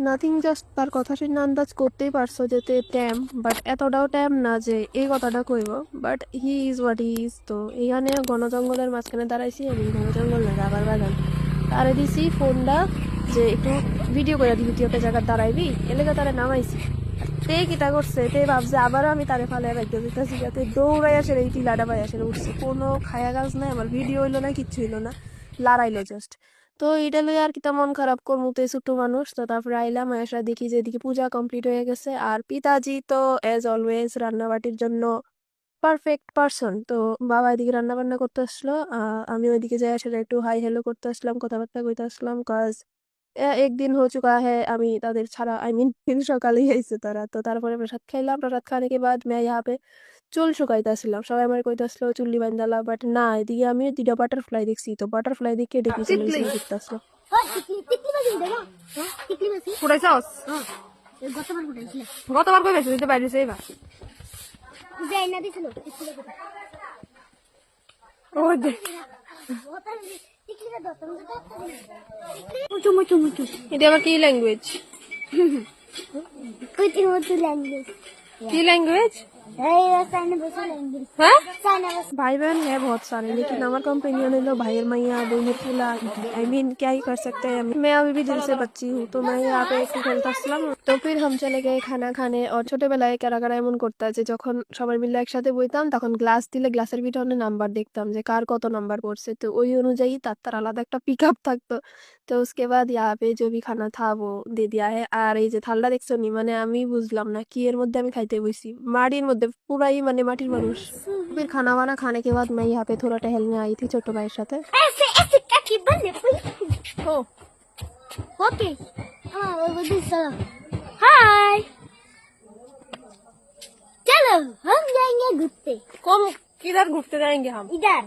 Nothing, just তার কথা শুনে আন্দাজ করতেই পারছো যে তে ট্যাম, বাট এতটাও ট্যাম না যে এই কথাটা কইব। But he is what he is. তো এখানে ঘন জঙ্গলের মাঝখানে দাঁড়াইছি আমি, ঘন জঙ্গল না, রাবার বাগান। তারে দিছি ফোনটা যে একটু ভিডিও করে দিবি, তুই একটা জায়গায় দাঁড়াইবি, এলাকা তারে নামাইছি। তে কিতা করছে, তে ভাবছে আবারও আমি তারে ফালে রাখতে দিতেছি, যাতে দৌড়াই আসে এই টিলাটা পাই আসে উঠছে। কোনো খায়া গাছ নাই, আমার ভিডিও হইলো না, কিচ্ছু হইলো না, লড়াইলো জাস্ট। তো এটা লই আর কিতা মন খারাপ করবো, তো ছোট্ট মানুষ। তো তারপরে আইলাম, এসে দেখি যে এদিকে পূজা কমপ্লিট হয়ে গেছে। আর পিতাজি তো এজ অলওয়েজ রান্নাবাটির জন্য পারফেক্ট পারসন। তো বাবা এদিকে রান্না বান্না করতে আসলো, আমি ওইদিকে যাই আসলে একটু হাই হ্যালো করতে আসলাম, কথাবার্তা কইতে আসলাম। কজ एक दिन हो चुका है আমি তাদের ছাড়া, আই মিন দিন সকালেই আইছে তারা। তো তারপরে প্রসাদ খাইলাম, প্রসাদ খানে के बाद मैं यहाँ पे চুল শুকাইতেছিলাম। সবাই আমার কইতাছিল চুল্লি বান্ধালা, বাট না, এদিকে আমি দুইটা বাটারফ্লাই দেখছি। তো বাটারফ্লাই দেখে ডেকে চলে গেছি ঘুরতে আসলাম। ফুটাইছস? গতবার কই বেশি দিতে পারিস এইবার? ওই দে। এটা আবার কি ল্যাঙ্গুয়েজ? কি ল্যাঙ্গুয়েজ? भाई बहन है बहुत सारे, लेकिन हमारा कंपेनियन है लो भाई मैया बहन फूला। आई मीन क्या ही कर सकते हैं। मैं अभी भी दिल से बच्ची हूँ, तो मैं यहाँ पे একটু খেলতেছিলাম। তো फिर हम चले गए खाना खाने। और ছোটবেলায় কারা কারা এমন করতে যে যখন সবাই মিলে একসাথে বইতাম, তখন গ্লাস দিলে গ্লাসের ভিতরে নাম্বার দেখতাম যে কার কত নাম্বার পড়ছে। তো ওই অনুযায়ী তার আলাদা একটা পিক আপ থাকতো। তো उसके बाद यहाँ पे जो भी खाना था वो दे दिया है। আর এই যে থালটা দেখছো নি, মানে আমি বুঝলাম না কি এর মধ্যে আমি খাইতে বইছি, মাটির মধ্যে পুরাই, মানে মাটির মানুষ। फिर खाना वाना खाने के बाद मैं यहाँ पे थोड़ा टहलने आई थी छोटो भाई साथे। ও ओके हाय, चलो हम जाएंगे घूमते কম কিধার ঘুরতে যাएंगे हम? इधर।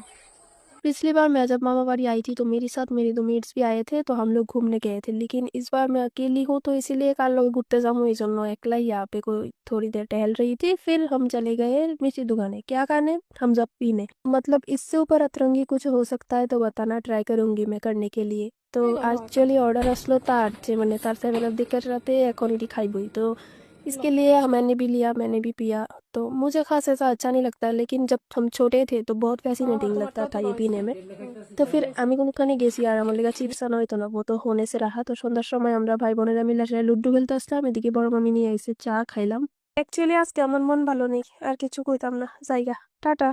पिछली बार मैं जब मामा बाड़ी आई थी तो मेरे साथ मेरे 2 मेट्स भी आए थे, तो हम लोग घूमने गए थे। लेकिन इस बार मैं अकेली हूँ, तो इसीलिए काल लोग घूमते जाऊँ इस एकला ही यहाँ पे कोई थोड़ी देर टहल रही थी। फिर हम चले गए मिर्ची दुकाने। क्या खाने? हम जब पीने। मतलब इससे ऊपर अतरंगी कुछ हो सकता है तो बताना, ट्राई करूंगी मैं करने के लिए। तो एक्चुअली ऑर्डर আসলো তার যে মানে তার 7 দিকের রাতে এখন এটি খাইবই। तो इसके लिए मैंने भी लिया, मैंने भी पिया। तो मुझे खास ऐसा अच्छा नहीं लगता, लेकिन जब हम छोटे थे तो बहुत फैसिनेटिंग लगता था ये पीने में। তো ফির আমি কোনখানে গেছি আর আমার লেগে চিপস আনা হইতো না, ও তো হোনে সে রাহা। তো সন্ধ্যার সময় আমরা ভাই বোনেরা মিলে আসলে লুড্ডু খেলতে আসলাম, এদিকে বড় মামি নিয়ে এসে চা খাইলাম। অ্যাকচুয়ালি আজকে আমার মন ভালো নেই, আর কিছু কইতাম না, জায়গা টাটা।